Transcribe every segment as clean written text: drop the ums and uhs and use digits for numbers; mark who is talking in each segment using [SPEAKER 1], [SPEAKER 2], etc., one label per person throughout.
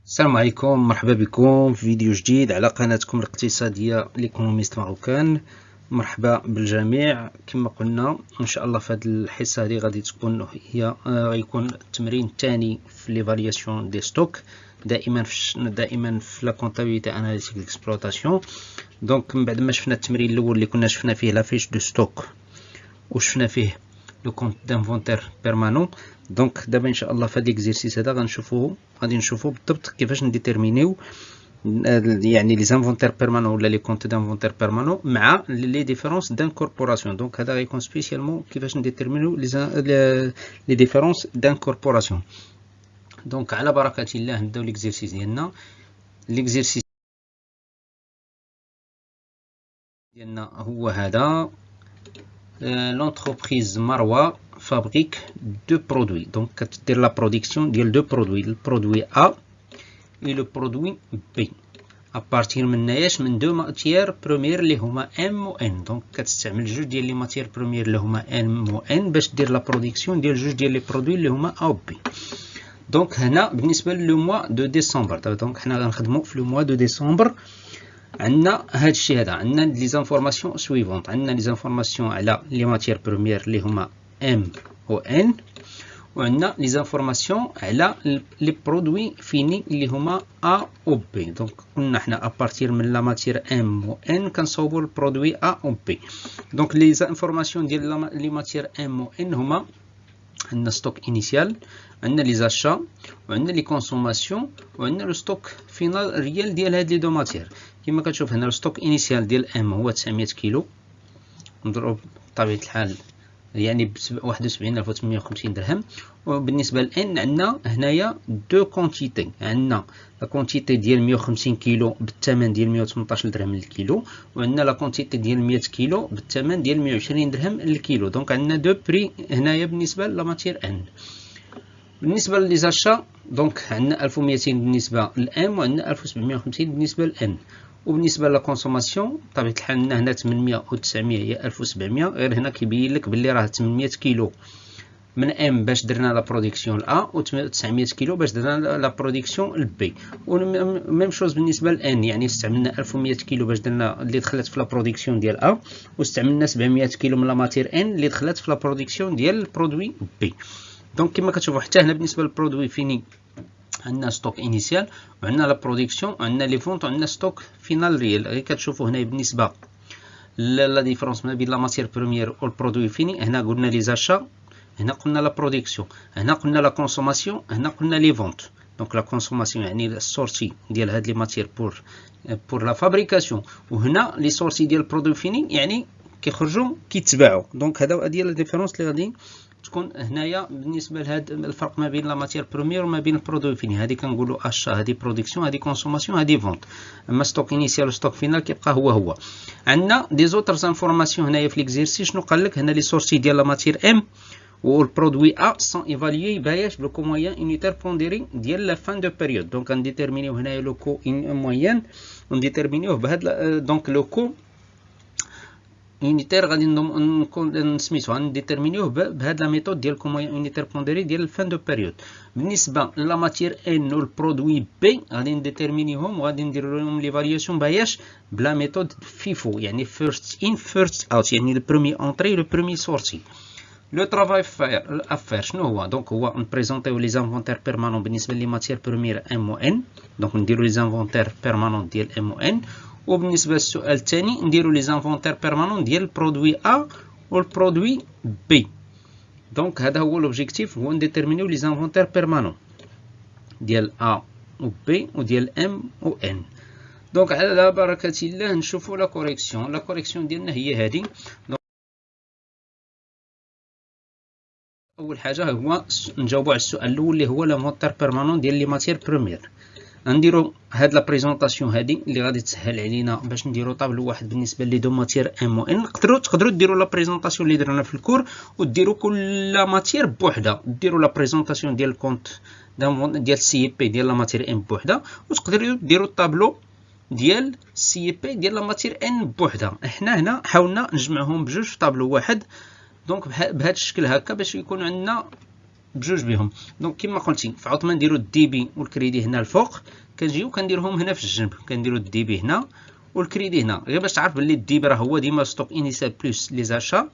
[SPEAKER 1] السلام عليكم، مرحبا بكم في فيديو جديد على قناتكم الاقتصادية ليكونوميست ماروكان. مرحبا بالجميع. كما قلنا ان شاء الله في هذه الحصه هذه غادي تكون هي غيكون التمرين الثاني في ليفالياسيون دي ستوك، دائما في لا كونطابيليتي اناليتيك اكسبلوطاسيون. دونك من بعد ما شفنا التمرين الاول اللي كنا شفنا فيه لا فيش دو ستوك وشفنا فيه لو كونت دانفونتير بيرمانون، دونك دابا ان شاء الله في هذا ليكزيرسيس هذا غادي نشوفوا بالضبط كيفاش نديتيرمينيو يعني لي زانفونتير بيرمانون ولا لي كونت دانفونتير بيرمانون مع لي ديفيرونس دانكوربوراسيون. دونك هذا غيكون سبيسيالمون كيفاش نديتيرمينيو لي ديفيرونس دانكوربوراسيون. دونك على بركه الله نبداو ليكزيرسيس ديالنا. ليكزيرسيس ديالنا هو هذا. l'entreprise Marwa fabrique deux produits. Donc, c'est la production de deux produits, le produit A et le produit B. À partir من deux matières premières اللي هما M و N. Donc, كتستعمل جوج ديال لي ماتير بروميير اللي هما M و N باش دير لا برودكسيون ديال جوج ديال لي برودوي اللي هما A و B. دونك هنا بالنسبة لو موا دو ديسمبر، دونك حنا غنخدمو في لو موا دو ديسمبر. عندنا هاد الشيء هذا، عندنا لي زانفورماسيون سويفونت. عندنا لي زانفورماسيون على لي ماتير بروميير اللي هما ام و ان، وعندنا لي زانفورماسيون على لي برودوي فيني اللي هما ا و بي. دونك قلنا حنا ابارتير من لا ماتير ام و ان كنصوبوا البرودوي ا و بي. دونك لي زانفورماسيون ديال لي ماتير ام و ان هما عندنا ستوك انيسيال، عندنا لي زاشا، وعندنا لي كونسوماسيون، وعندنا لو ستوك فينال ريال ديال هاد لي دو ماتير. كما كتشوف هنا الستوك انيسيال ديال ام هو 900 كيلو مضروب بطبيعه الحال يعني ب 71850 درهم. وبالنسبه لان عندنا هنايا دو كونتيتي، عندنا لا كونتيتي ديال 150 كيلو بالثمن ديال 118 درهم للكيلو، وعندنا لا كونتيتي ديال 100 كيلو بالثمن ديال 120 درهم للكيلو. دونك عندنا دو بري هنايا بالنسبه لا ماتير ان. بالنسبه لي زاشا دونك عندنا 1200 بالنسبه للام، وعندنا 1750 بالنسبه لان. وبالنسبه للكونسوماسيون بطبيعه الحال عندنا هنا 800 و 900 هي 1700، غير هنا كيبين لك باللي راه 800 كيلو من ام باش درنا لا برودكسيون ا، و 900 كيلو باش درنا لا برودكسيون البي. وميم شوز بالنسبه لان، يعني استعملنا 1100 كيلو باش درنا اللي دخلت في لا برودكسيون ديال ا، واستعملنا 700 كيلو من لا ماتير ان اللي دخلت في لا برودكسيون ديال البرودوي بي. دونك كما كتشوفوا حتى هنا بالنسبه للبرودوي فيني عندنا ستوك انيسيال، وعندنا لا برودكسيون، وعندنا لي فونت، وعندنا ستوك فينال ريال. غير كتشوفوا هنا بالنسبه لا ديفرونس ما بين لا ماتير بروميير والبرودوي فيني، هنا قلنا لي زاشا، هنا قلنا لا برودكسيون، هنا قلنا لا كونسوماسيون، هنا قلنا لي فونت. دونك لا كونسوماسيون يعني السورتي ديال هاد لي ماتير بور لا فابريكاسيون، وهنا لي سورتي ديال البرودوي فيني يعني كيخرجوا كيتباعوا. دونك هذا هي لا ديفيرونس اللي غادي تكون هنايا بالنسبه لهذا الفرق ما بين لا ماتير بروميير وما بين البرودوي فيني. هذه كنقولوا اشا، هذه برودكسيون، هذه كونسوماسيون، هذه فونت. اما ستوك انيسيال وستوك فينال كيبقى هو. عندنا دي زوتر انفورماسيون هنايا في ليكزيرسيس. شنو قال لك هنا؟ لي سورسي ديال لا ماتير ام والبرودوي ا سون ايفاليي باياش بلو موين يونيتير بونديري ديال لا فان دو بيريود. دونك غنديتيرمينيو هنايا لو كو موين ونديتيرمينيوه بهذا دونك لو كو يونيتير غادي نكون نسميتو غنديتيرمينيوه بهاد لا ميثود ديال كوموين يونيتير بونديري ديال الفان دو بيريود. بالنسبه لا ماتير ان والبرودوي بي غادي نديتيرمينيوهم وغادي نديرو لهم لي فارياسيون باياش بلا ميثود فيفو، يعني فيرست ان فيرست اوت، يعني لو بروميي اونطري لو بروميي سورتي. لو طرافاي افير شنو هو؟ دونك هو نبريزونطيو لي زانفونتير بيرمانون بالنسبه لي ماتير بروميير ام و ان. دونك نديرو لي زانفونتير بيرمانون ديال ام و ان. وبالنسبه للسؤال الثاني نديرو لي زانفونتير بيرمانون ديال البرودوي ا والبرودوي بي. دونك هذا هو لوبجيكتيف، هو نديتيرمينيو لي زانفونتير بيرمانون ديال ا و بي وديال ام و ان. دونك على بركه الله نشوفوا لا كوريكسيون. لا كوريكسيون ديالنا هي هذه. اول حاجه هو نجاوبوا على السؤال الاول اللي هو لافونتير بيرمانون ديال لي ماتير بروميير. غنديرو هاد لا بريزونطاسيون هادي اللي غادي تسهل علينا باش نديرو طابلو واحد بالنسبه لي دو ماتير ام و ان. تقدروا ديروا لا بريزونطاسيون اللي درنا في الكور وديروا كل ماتير بوحده. ديروا لا بريزونطاسيون ديال الكونت ديال السي بي ديال لا ماتير ام بوحده، وتقدروا ديروا الطابلو ديال السي بي ديال لا ماتير ان بوحده. احنا هنا حاولنا نجمعهم بجوج في طابلو واحد، دونك بهذا الشكل هكا باش يكون عندنا بجوج بهم. دونك كما قلتي في عوض ما نديرو الدي بي والكريدي هنا الفوق كنجيو كنديروهم هنا في الجنب، كنديرو الدي بي هنا والكريدي هنا، غير باش تعرف بلي الدي بي راه هو ديما ستوك انيسيال بلس لي زاشا،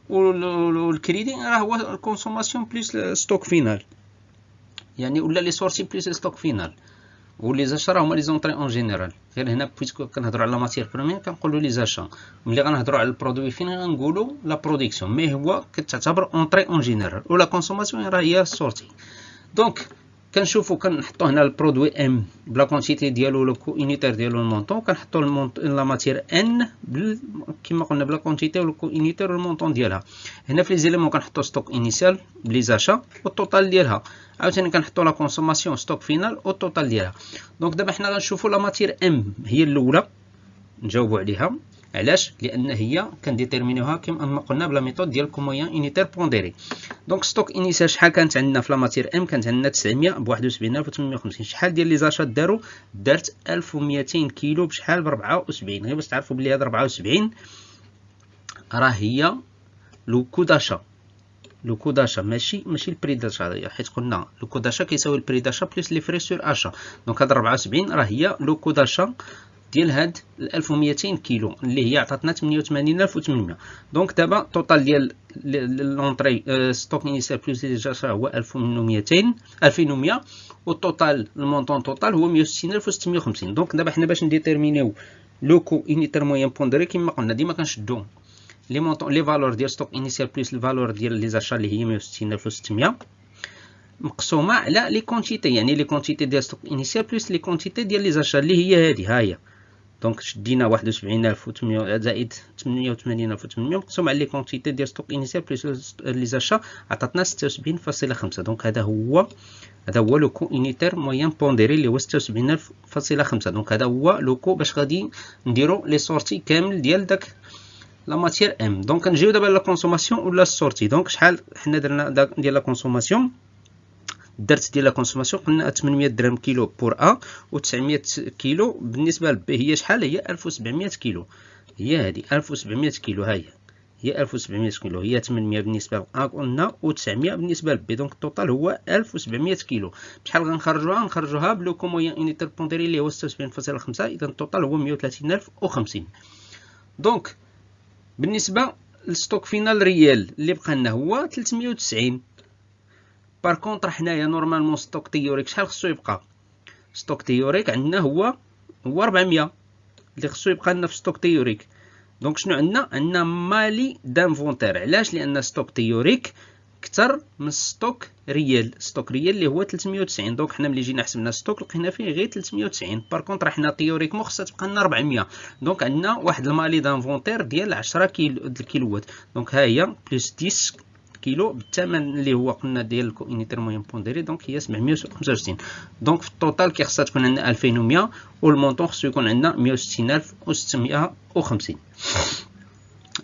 [SPEAKER 1] والكريدي راه هو الكونسوماسيون بلس ستوك فينال، يعني ولا لي سورتي بلس ستوك فينال، ولي زاشا راه هما لي زونطري اون جينيرال. غير هنا بويسكو كنهضروا على لا ماتير بروميير كنقولوا لي زاشا، ملي غنهضروا على البرودوي فينال غنقولوا لا برودكسيون، مي هو كتعتبر اونطري اون جينيرال، ولا كونسوماسيون راه هي السورتي. دونك كنشوفوا كنحطوا هنا البرودوي ام بلا كونتيتي ديالو لو كو انيتير ديالو المونطون، كنحطوا لا ماتير ان كما قلنا بلا كونتيتي ولو كو انيتير المونطون ديالها. هنا في لي زيليمون كنحطوا ستوك انيسيال بلي زاشا والتوتال ديالها، عاوتاني كنحطوا لا كونسوماسيون ستوك فينال والتوتال ديالها. دونك دابا حنا غنشوفوا لا ماتير ام هي الاولى نجاوبوا عليها. علاش؟ لان هي كنديتيرمينوها كما قلنا بلا ميثود ديال كومويان انيتير بونديري. دونك ستوك انيسيال شحال كانت عندنا في لا ماتير ام؟ كانت عندنا 900 ب 71850. شحال ديال لي زاشات داروا؟ دارت 1200 كيلو بشحال؟ ب 74. غير باش تعرفوا بلي هاد 74 راه هي لو كو داشا، لو كو داشا ماشي البري داشا، حيت قلنا لو كو داشا كيساوي البري داشا بلس لي فري سور اشا. دونك هاد 74 راه هي لو كو داشا ديال هاد 1200 كيلو اللي هي عطاتنا 88800. دونك دابا التوتال ديال لونطري ستوك انيسيال بلس لي زاشا هو 2100 والتوتال المونطون توتال هو 160650. دونك دابا حنا باش نديتيرمينيو لو كو انيتير موين بوندري كما قلنا ديما كنشدو لي مونطون لي فالور ديال ستوك انيسيال بلس الفالور ديال لي زاشا اللي هي 160600 مقسومه على لي كونتيتي، يعني لي كونتيتي ديال ستوك انيسيال بلس لي كونتيتي ديال لي زاشا اللي هي هذه ها هي. دونك شدينا 71800 زائد 88800 مقسوم على لي كونتيتي ديال ستوك انيسيال بلس لي زاشا عطاتنا 76.5. دونك هذا هو لو كو انيتير موين بونديري اللي هو 76.5. دونك هذا هو لو كو باش غادي نديرو لي سورتي كامل ديال داك لا ماتير ام. دونك كنجيو دابا لا كونسوماسيون ولا السورتي. دونك شحال حنا درنا ديال لا كونسوماسيون؟ درت ديال لا كونسوماسيون قلنا 800 درهم كيلو بور ا و 900 كيلو بالنسبه لبي. هي شحال؟ هي 1700 كيلو، هي هذه 1700 كيلو، ها هي 1700 كيلو، هي 800 بالنسبه ل قلنا و 900 بالنسبه لبي. دونك التوتال هو 1700 كيلو. بشحال غنخرجوها؟ نخرجوها بلو كومويان انيتير بونديري اللي هو 76.5. اذا التوتال هو 130050. دونك بالنسبه للستوك فينال ريال اللي بقى لنا هو 390. بار كونطر حنايا نورمالمون ستوك تيوريك شحال خصو يبقى؟ ستوك تيوريك عندنا هو 400 اللي خصو يبقى لنا في ستوك تيوريك. دونك شنو عندنا مالي دانفونتير. علاش؟ لان ستوك تيوريك كثر من ستوك ريال. ستوك ريال اللي هو 390. دونك حنا ملي جينا حسبنا ستوك لقينا فيه غير 390. بار كونطر حنا تيوريكمون خصها تبقى لنا 400. دونك عندنا واحد المالي دانفونتير ديال 10 كيلوات. دونك ها هي بلس 10 كيلو بالثمن اللي هو قلنا ديال الانيتير موين بونديري. دونك هي 765. دونك في التوتال خصها تكون عندنا 2100 والمونطون خصو يكون عندنا 160650.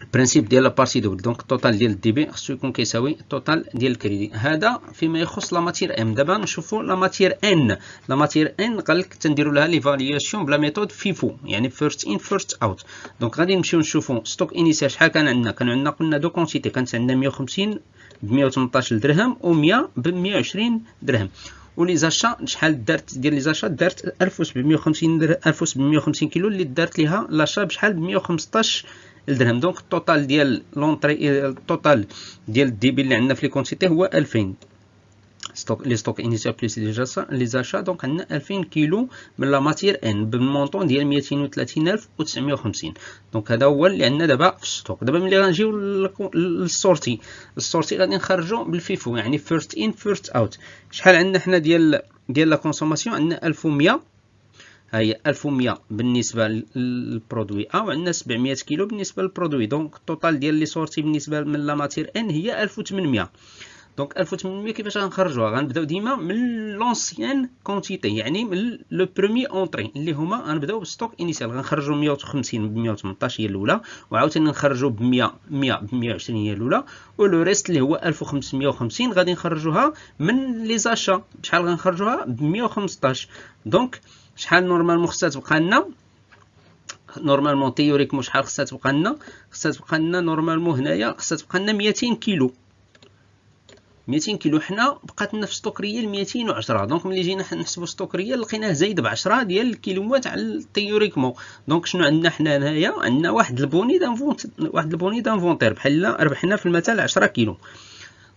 [SPEAKER 1] البرانسيب ديال لابارتي دوبل. دونك التوتال ديال الدي بي خصو يكون كيساوي التوتال ديال الكريدي. هذا فيما يخص لا ماتير ام. دابا نشوفوا لا ماتير ان. لا ماتير ان قالك تنديروا لها ليفالياسيون بلا ميثود فيفو، يعني فيرست ان فيرست اوت. دونك غادي نمشيو نشوفوا ستوك انيسيال شحال كان عندنا. كانوا عندنا قلنا دو كونتيتي، كانت عندنا 150 ب 118 درهم و 100 ب 120 درهم. ولي زاشا شحال دارت ديال لي زاشا؟ دارت 1750 درهم، 1750 كيلو اللي دارت ليها لاشا بشحال؟ ب 115 درهم. دونك التوتال ديال لونطري التوتال ديال الديبي اللي عندنا في لي كونتيتي هو 2000 ستوك لي ستوك انيسيال بلس لي زاشا. دونك عندنا 2000 كيلو من لا ماتير ان بالمونطون ديال 230950. دونك هذا هو اللي عندنا دابا في الستوك. دابا ملي غنجيو للسورتي، السورتي غادي نخرجو بالفيفو، يعني فيرست ان فيرست اوت. شحال عندنا حنا ديال لا كونسوماسيون؟ عندنا 1100. ها هي 1100 بالنسبه للبرودوي ا، وعندنا 700 كيلو بالنسبه للبرودوي. دونك التوتال ديال لي سورتي بالنسبه من لا ماتير ان هي 1800. دونك 1800 كيفاش غنخرجوها؟ غنبداو ديما من لونسيان كونتيتي، يعني من لو بروميي اونطري اللي هما غنبداو بالستوك انيسيال. غنخرجوا 150 ب 118 هي الاولى، وعاوتاني نخرجوا ب 100 ب 120 هي الاولى، ولو ريست اللي هو 1550 غادي نخرجوها من لي زاشا. بشحال غنخرجوها؟ ب 115. دونك شحال نورمالمون خصها تبقى لنا؟ نورمالمون تيوريكمون شحال خصها تبقى لنا؟ خصها تبقى لنا نورمالمون هنايا خصها تبقى لنا 200 كيلو. 200 كيلو، حنا بقات لنا في ستوك ريال 210. دونك ملي جينا نحسبوا ستوك ريال لقيناه زايد ب 10 ديال الكيلوات على تيوريكمون. دونك شنو عندنا حنا هنايا؟ عندنا واحد البوني دانفونتير بحال ربحنا في المثال 10 كيلو.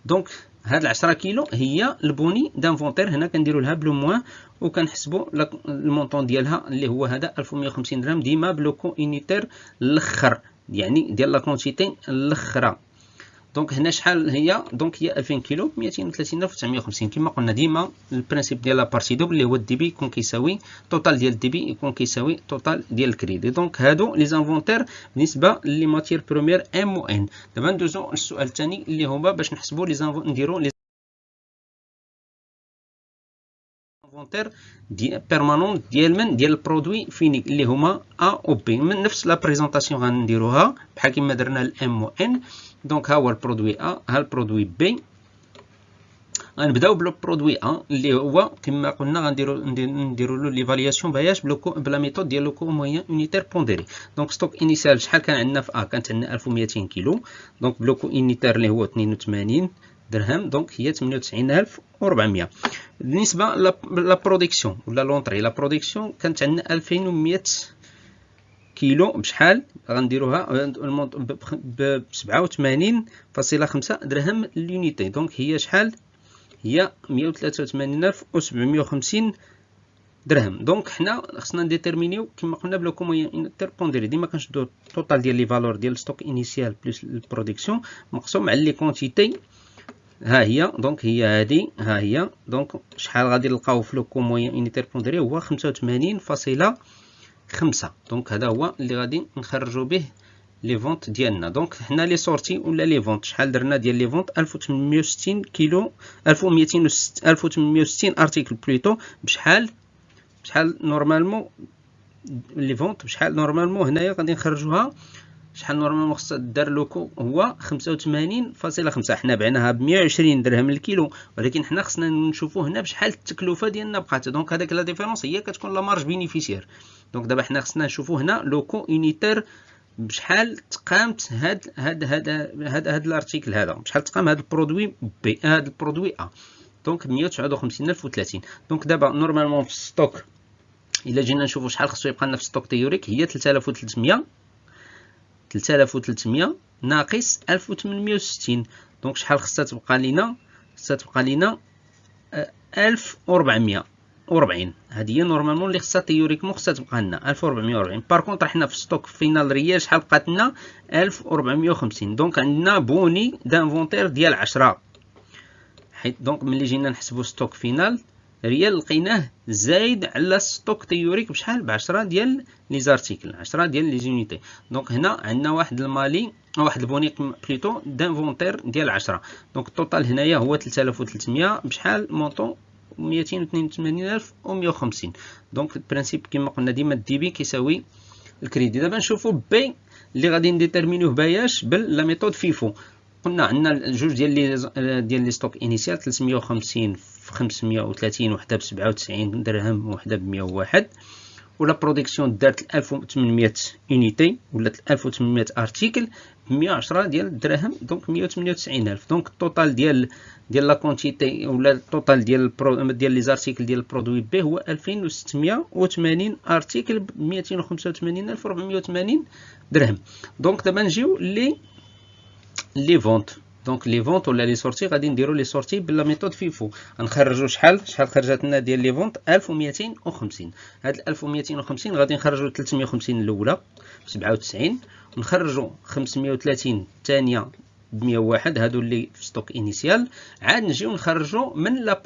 [SPEAKER 1] دونك هاد 10 كيلو هي البوني دانفونتير، هنا كنديروا لها بلو موان وكنحسبوا المونطون ديالها اللي هو هذا 1150 درهم ديما بلوكو يونيتير الاخر، يعني ديال لا كونتيتي الاخرى. دونك هنا شحال هي؟ دونك هي 2000 كيلو ب 230950. كما قلنا ديما البرانسيپ ديال لابارتي دوبل اللي هو الديبي يكون كيساوي توتال ديال الديبي يكون كيساوي توتال ديال الكريدي. دونك هادو لي زانفونتير بالنسبه لي ماتير بروميير ام و ان. دابا ندوزو للسؤال الثاني اللي هما باش نحسبوا نديرو لي زانفونتير ديال بيرمانون ديال البرودوي فيني اللي هما ا و بي. من نفس لا بريزونطاسيون غنديروها بحال كما درنا الام و ان. دونك ها هو البرودوي ا، ها البرودوي بي. غنبداو بالبرودوي ا اللي هو كما قلنا نديرو له ليفالياسيون باياش بلا ميثود ديال لوكو موين يونيتير بونديري. دونك ستوك انيسيال شحال كان عندنا في ا؟ كانت عندنا 1200 كيلو. دونك بلوكو يونيتير اللي هو 82 درهم، دونك هي 98400. بالنسبه لا برودكسيون ولا لونطري، لا برودكسيون كانت عندنا 2100 كيلو بشحال؟ غنديروها ب 87.5 درهم اليونيتي. دونك هي شحال؟ هي 183750 درهم. دونك حنا خصنا نديتيرمينيو كما قلنا بلوكو موين يونيتير بونديري، ديما كنشدو التوتال ديال لي فالور ديال ستوك انيسيال بلس البرودكسيون مقسوم على لي كونتيتي. ها هي دونك هي هادي، ها هي دونك شحال غادي نلقاو في لوكو موين يونيتير بونديري؟ هو 85.5. دونك هذا هو اللي غادي نخرجوا به لي فونت ديالنا. دونك حنا لي سورتي ولا لي فونت شحال درنا ديال لي فونت؟ 1860 كيلو، 1860 ارتيكل بلوتو. بشحال نورمالمون لي فونت بشحال نورمالمون هنايا غادي نخرجوها؟ شحال نورمالمون خصها دار لوكو؟ هو 85.5. حنا بعناها ب 120 درهم الكيلو، ولكن حنا خصنا نشوفوا هنا بشحال التكلفه ديالنا بقات. دونك هذاك لا ديفيرونس هي كتكون لا مارج بينيفيسيير. دونك دابا حنا خصنا نشوفوا هنا لوكو يونيتير بشحال تقامت هاد الارتيكل هذا، بشحال تقام هاد البرودوي بي، هاد البرودوي ا. دونك 159030. دونك دابا نورمالمون في الستوك الا جينا نشوفوا شحال خصو يبقى لنا في الستوك تيوريك هي 3300 ناقص 1860. دونك شحال خصها تبقى لينا؟ خصها تبقى لينا 1440. هذه هي نورمالمون اللي خصها تيوريكمون خصها تبقى لنا 1440. بار كونطر حنا في ستوك فينال ريال شحال بقات لنا؟ 1450. دونك عندنا بوني دانفونتير ديال 10. حيت دونك ملي جينا نحسبوا ستوك فينال ريال لقيناه زايد على ستوك تيوريك بشحال؟ ب 10 ديال لي زارتيكل، 10 ديال لي زونيتي. دونك هنا عندنا واحد المالي، واحد البوني بليتو دانفونتير ديال 10. دونك التوتال هنايا هو 3300 بشحال؟ مونطون 282150. دونك البرانسيپ كما قلنا ديما الديبي كيساوي الكريدي. دابا نشوفوا بي اللي غادي نديتيرمينوه باياش بلا ميثود فيفو. قلنا عندنا جوج ديال لي ستوك انيسيال 350 في 530 وحده ب 97 درهم وحده ب 101. ولا برودكسيون دارت 1800 يونيتي ولا 1800 ارتيكل ب 110 ديال الدراهم، دونك 198000. دونك التوتال ديال لا كونتيتي ولا التوتال ديال لي زارتيكل ديال البرودوي بي هو 2680 ارتيكل ب 285480 درهم. دونك دابا نجيو لي فونت. دونك لي فونت ولا لي سورتي غادي نديرو لي سورتي بلا ميثود فيفو. غنخرجوا شحال خرجت لنا ديال لي فونت؟ 1250. هاد 1250 غادي نخرجوا 350 الاولى ب 97 ونخرجوا 530 الثانيه ب 101. هادو اللي في ستوك انيسيال. عاد نجيو نخرجوا من لا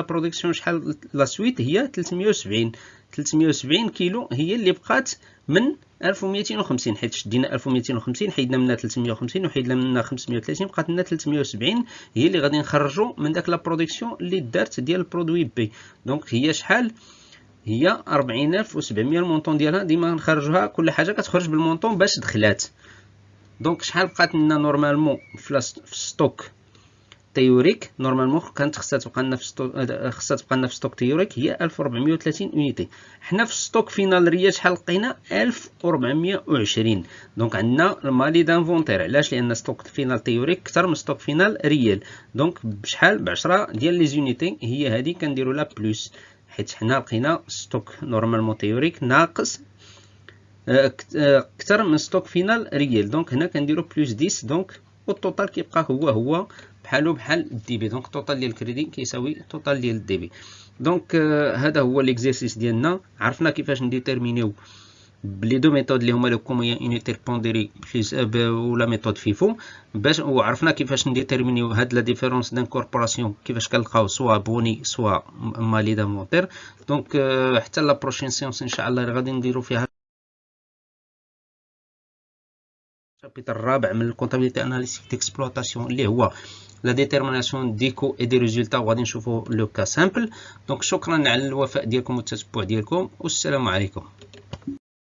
[SPEAKER 1] برودكسيون شحال لا سويت؟ هي 370 كيلو هي اللي بقات من 1250. حيت شدينا 1250 حيدنا منها 350 وحيدنا منها 530 بقات لنا 370 هي اللي غادي نخرجوا من داك لا برودكسيون اللي دارت ديال البرودوي بي. دونك هي شحال؟ هي 40700. المونطون ديالها ديما نخرجوها، كل حاجه كتخرج بالمونطون باش دخلات. دونك شحال بقات لنا نورمالمون في ستوك تيوريك نورمالمون كانت خصها تبقى لنا في ستوك تيوريك هي 1430 اونيتي. حنا في ستوك فينال ريال شحال لقينا؟ 1420. دونك عندنا المالي دانفونتير. علاش؟ لان ستوك فينال تيوريك اكثر من ستوك فينال ريال. دونك بشحال؟ ب10 ديال لي زونيتي. هي هذه كنديروا لها بلس، حيت حنا لقينا ستوك نورمالمون تيوريك ناقص اكثر من ستوك فينال ريال. دونك هنا كنديروا بلس 10. دونك والتوتال كيبقى هو بحالو بحال الدي بي. دونك التوتال ديال الكريدي كيساوي التوتال ديال الدي بي. دونك هذا هو ليكزيرسيس ديالنا. عرفنا كيفاش نديتيرمينيو بلي دو ميثود اللي هما لو كوميان يونيتير بونديري ولا ميثود فيفو، باش وعرفنا كيفاش نديتيرمينيو هاد لا ديفيرونس دانكوربوراسيون كيفاش كنلقاو سوا بوني سوا مالي دانفونتير. دونك حتى لا بروشين سيونس ان شاء الله غادي نديرو فيها الشابيتر الرابع من الكونتابيليتي اناليتيك ديكسبلوطاسيون اللي هو لا ديتيرميناسيون دي كو اي دي ريزولتا، وغادي نشوفو لو كا سامبل. دونك شكرا على الوفاء ديالكم والتتبع ديالكم، والسلام عليكم.